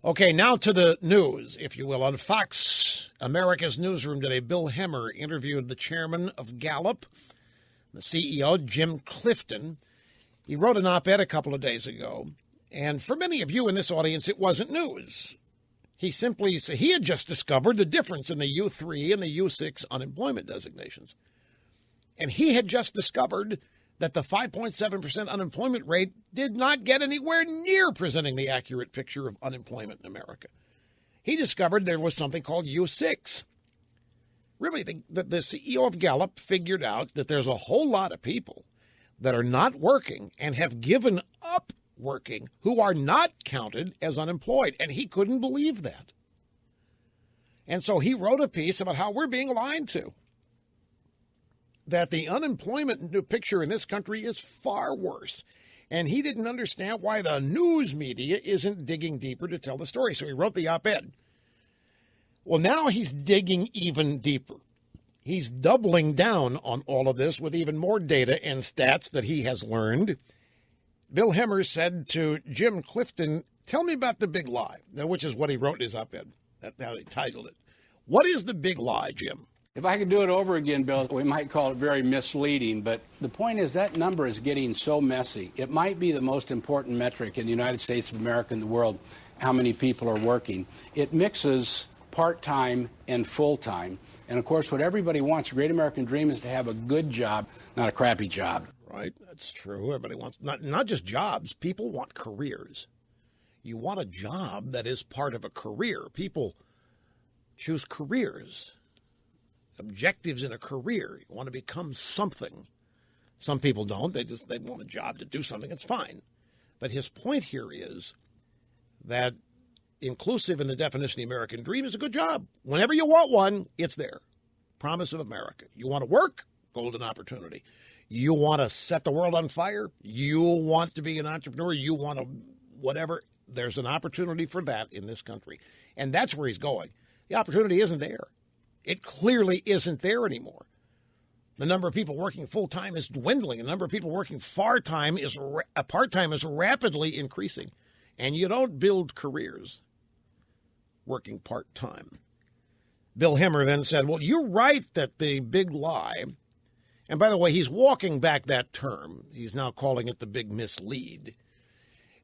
Okay, now to the news, if you will. On Fox, America's Newsroom today, Bill Hemmer interviewed the chairman of Gallup, the CEO, Jim Clifton. He wrote an op-ed a couple of days ago, and for many of you in this audience, it wasn't news. He simply said he had just discovered the difference in the U3 and the U6 unemployment designations. And he had just discovered that the 5.7% unemployment rate did not get anywhere near presenting the accurate picture of unemployment in America. He discovered there was something called U6. Really, the CEO of Gallup figured out that there's a whole lot of people that are not working and have given up working who are not counted as unemployed, and he couldn't believe that. And so he wrote a piece about how we're being lied to, that the unemployment picture in this country is far worse, and he didn't understand why the news media isn't digging deeper to tell the story, so he wrote the op-ed. Well, now he's digging even deeper. He's doubling down on all of this with even more data and stats that he has learned. Bill Hemmer said to Jim Clifton, tell me about the big lie, which is what he wrote in his op-ed. That's how he titled it. What is the big lie, Jim? If I could do it over again, Bill, we might call it very misleading, but the point is that number is getting so messy. It might be the most important metric in the United States of America and the world, how many people are working. It mixes part-time and full-time. And, of course, what everybody wants, a great American dream, is to have a good job, not a crappy job. Right, that's true. Everybody wants not just jobs. People want careers. You want a job that is part of a career. People choose careers, objectives in a career. You want to become something. Some people don't. They want a job to do something. It's fine. But his point here is that inclusive in the definition of the American dream is a good job. Whenever you want one, it's there. Promise of America. You want to work? Golden opportunity. You want to set the world on fire? You want to be an entrepreneur? You want to whatever? There's an opportunity for that in this country. And that's where he's going. The opportunity isn't there. It clearly isn't there anymore. The number of people working full-time is dwindling. The number of people working part-time is rapidly increasing. And you don't build careers working part-time. Bill Hemmer then said, well, you're right that the big lie, and by the way, he's walking back that term. He's now calling it the big mislead.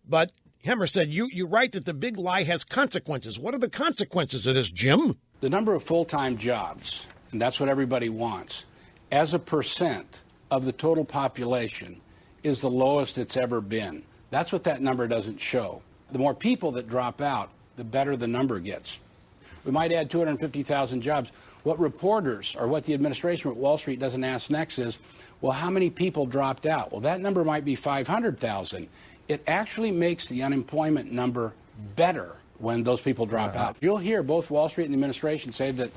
But Hemmer said, you're right that the big lie has consequences. What are the consequences of this, Jim? The number of full-time jobs, and that's what everybody wants, as a percent of the total population is the lowest it's ever been. That's what that number doesn't show. The more people that drop out, the better the number gets. We might add 250,000 jobs. What reporters or what the administration at Wall Street doesn't ask next is, well, how many people dropped out? Well, that number might be 500,000. It actually makes the unemployment number better when those people drop out. You'll hear both Wall Street and the administration say that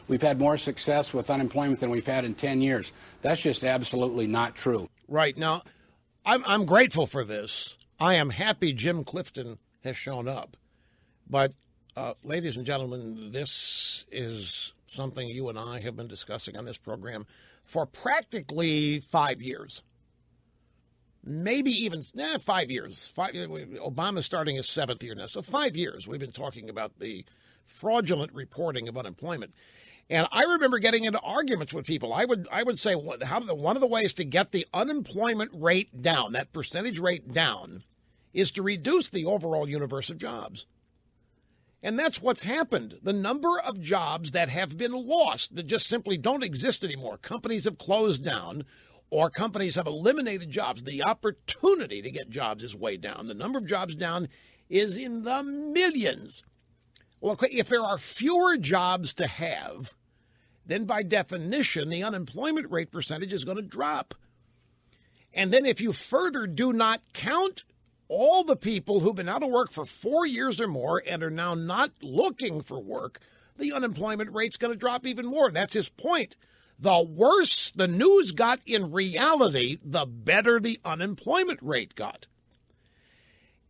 we've had more success with unemployment than we've had in 10 years. That's just absolutely not true. Right. Now, I'm grateful for this. I am happy Jim Clifton has shown up. But, ladies and gentlemen, this is something you and I have been discussing on this program for practically 5 years. Maybe even 5 years. Obama's starting his 7th year now. So 5 years we've been talking about the fraudulent reporting of unemployment. And I remember getting into arguments with people. I would say one of the ways to get the unemployment rate down, that percentage rate down, is to reduce the overall universe of jobs. And that's what's happened. The number of jobs that have been lost, that just simply don't exist anymore. Companies have closed down, or companies have eliminated jobs. The opportunity to get jobs is way down. The number of jobs down is in the millions. Well, if there are fewer jobs to have, then by definition, the unemployment rate percentage is going to drop. And then if you further do not count all the people who've been out of work for 4 years or more and are now not looking for work, the unemployment rate's going to drop even more. That's his point. The worse the news got in reality, the better the unemployment rate got.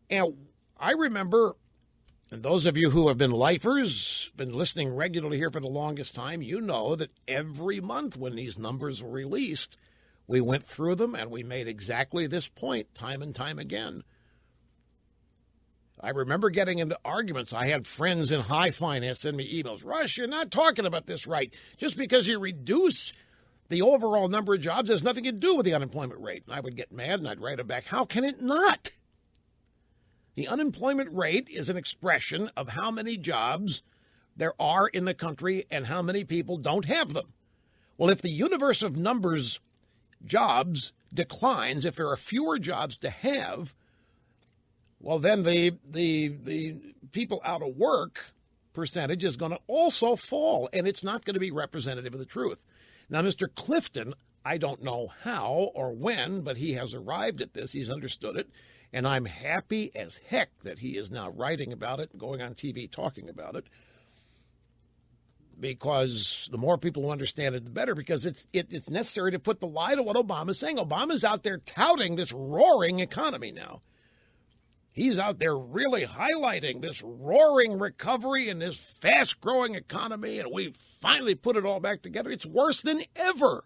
And I remember, and those of you who have been lifers, been listening regularly here for the longest time, you know that every month when these numbers were released, we went through them and we made exactly this point time and time again. I remember getting into arguments. I had friends in high finance send me emails. Rush, you're not talking about this right. Just because you reduce the overall number of jobs has nothing to do with the unemployment rate. And I would get mad and I'd write them back. How can it not? The unemployment rate is an expression of how many jobs there are in the country and how many people don't have them. Well, if the universe of numbers jobs declines, if there are fewer jobs to have, well, then the people out of work percentage is going to also fall, and it's not going to be representative of the truth. Now, Mr. Clifton, I don't know how or when, but he has arrived at this. He's understood it, and I'm happy as heck that he is now writing about it and going on TV talking about it, because the more people who understand it, the better, because it's necessary to put the lie to what Obama's saying. Obama's out there touting this roaring economy now. He's out there really highlighting this roaring recovery and this fast-growing economy, and we finally put it all back together. It's worse than ever.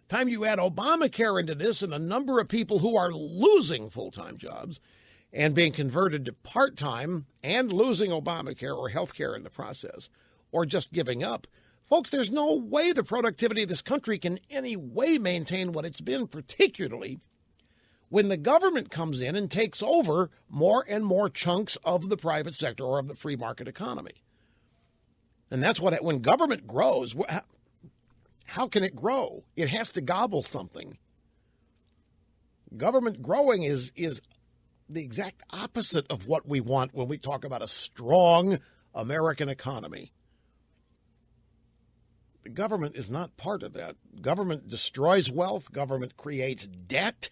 Time you add Obamacare into this and the number of people who are losing full-time jobs and being converted to part-time and losing Obamacare or health care in the process, or just giving up. Folks, there's no way the productivity of this country can any way maintain what it's been, particularly when the government comes in and takes over more and more chunks of the private sector or of the free market economy. And that's what, when government grows, how can it grow? It has to gobble something. Government growing is the exact opposite of what we want when we talk about a strong American economy. The government is not part of that. Government destroys wealth. Government creates debt.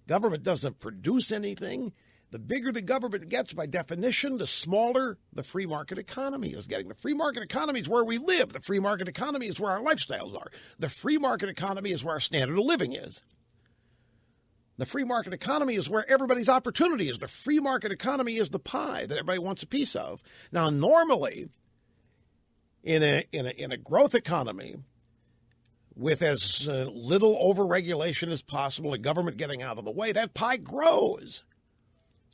Government doesn't produce anything. The bigger the government gets, by definition, the smaller the free market economy is getting. The free market economy is where we live. The free market economy is where our lifestyles are. The free market economy is where our standard of living is. The free market economy is where everybody's opportunity is. The free market economy is the pie that everybody wants a piece of. Now, normally, in a growth economy, with as little overregulation as possible and government getting out of the way, that pie grows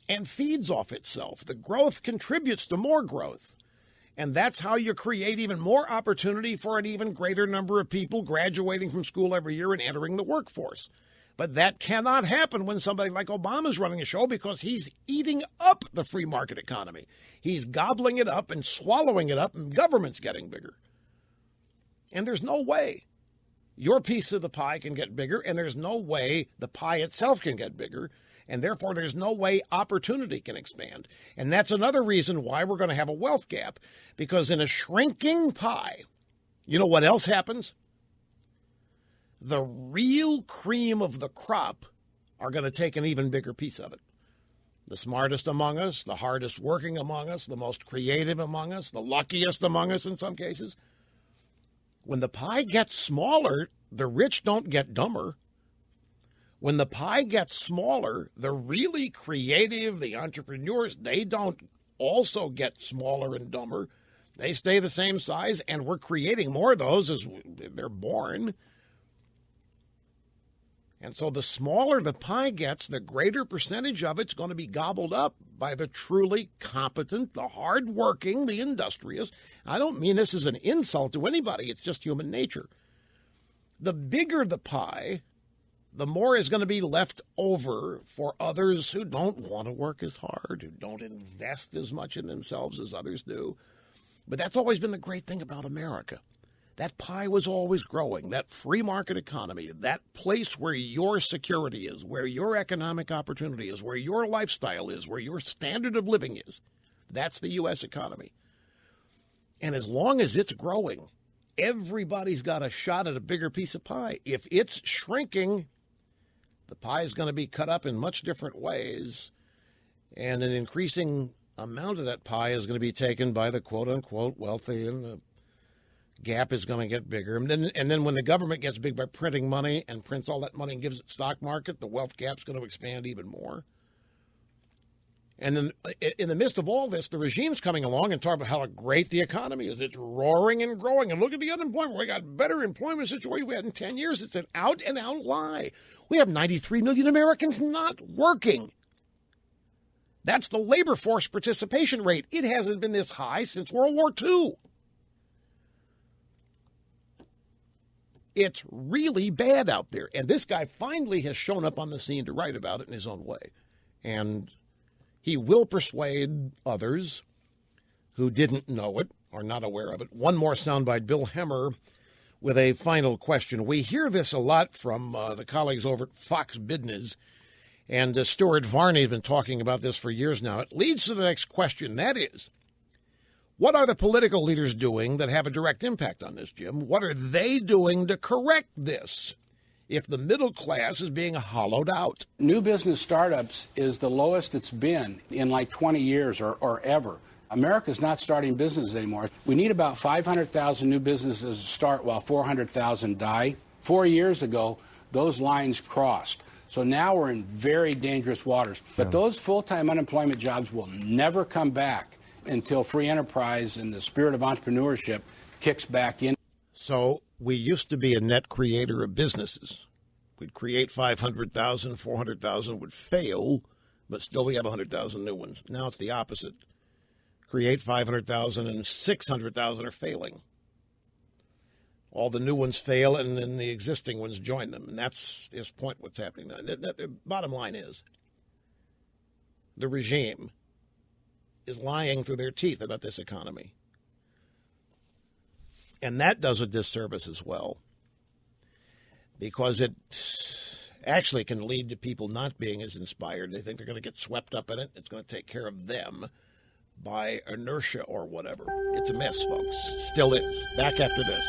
and feeds off itself. The growth contributes to more growth. And that's how you create even more opportunity for an even greater number of people graduating from school every year and entering the workforce. But that cannot happen when somebody like Obama's running a show, because he's eating up the free market economy. He's gobbling it up and swallowing it up, and government's getting bigger. And there's no way your piece of the pie can get bigger, and there's no way the pie itself can get bigger, and therefore there's no way opportunity can expand. And that's another reason why we're going to have a wealth gap, because in a shrinking pie, you know what else happens? The real cream of the crop are going to take an even bigger piece of it. The smartest among us, the hardest working among us, the most creative among us, the luckiest among us in some cases. When the pie gets smaller, the rich don't get dumber. When the pie gets smaller, the really creative, the entrepreneurs, they don't also get smaller and dumber. They stay the same size, and we're creating more of those as they're born. And so the smaller the pie gets, the greater percentage of it's going to be gobbled up by the truly competent, the hardworking, the industrious. I don't mean this as an insult to anybody. It's just human nature. The bigger the pie, the more is going to be left over for others who don't want to work as hard, who don't invest as much in themselves as others do. But that's always been the great thing about America. That pie was always growing, that free market economy, that place where your security is, where your economic opportunity is, where your lifestyle is, where your standard of living is. That's the U.S. economy. And as long as it's growing, everybody's got a shot at a bigger piece of pie. If it's shrinking, the pie is going to be cut up in much different ways, and an increasing amount of that pie is going to be taken by the quote-unquote wealthy, and the gap is going to get bigger. And then when the government gets big by printing money and prints all that money and gives it stock market, the wealth gap's going to expand even more. And then in the midst of all this, the regime's coming along and talking about how great the economy is. It's roaring and growing. And look at the unemployment. We got better employment situation we had in 10 years. It's an out-and-out lie. We have 93 million Americans not working. That's the labor force participation rate. It hasn't been this high since World War II. It's really bad out there. And this guy finally has shown up on the scene to write about it in his own way. And he will persuade others who didn't know it or not aware of it. One more soundbite, Bill Hemmer, with a final question. We hear this a lot from the colleagues over at Fox Business, and Stuart Varney has been talking about this for years now. It leads to the next question. That is, what are the political leaders doing that have a direct impact on this, Jim? What are they doing to correct this if the middle class is being hollowed out? New business startups is the lowest it's been in like 20 years or ever. America's not starting business anymore. We need about 500,000 new businesses to start while 400,000 die. 4 years ago, those lines crossed. So now we're in very dangerous waters. But those full-time unemployment jobs will never come back until free enterprise and the spirit of entrepreneurship kicks back in. So we used to be a net creator of businesses. We'd create 500,000, 400,000 would fail, but still we have 100,000 new ones. Now it's the opposite. Create 500,000 and 600,000 are failing. All the new ones fail, and then the existing ones join them. And that's his point, what's happening now. The bottom line is the regime is lying through their teeth about this economy. And that does a disservice as well, because it actually can lead to people not being as inspired. They think they're going to get swept up in it. It's going to take care of them by inertia or whatever. It's a mess, folks. Still is. Back after this.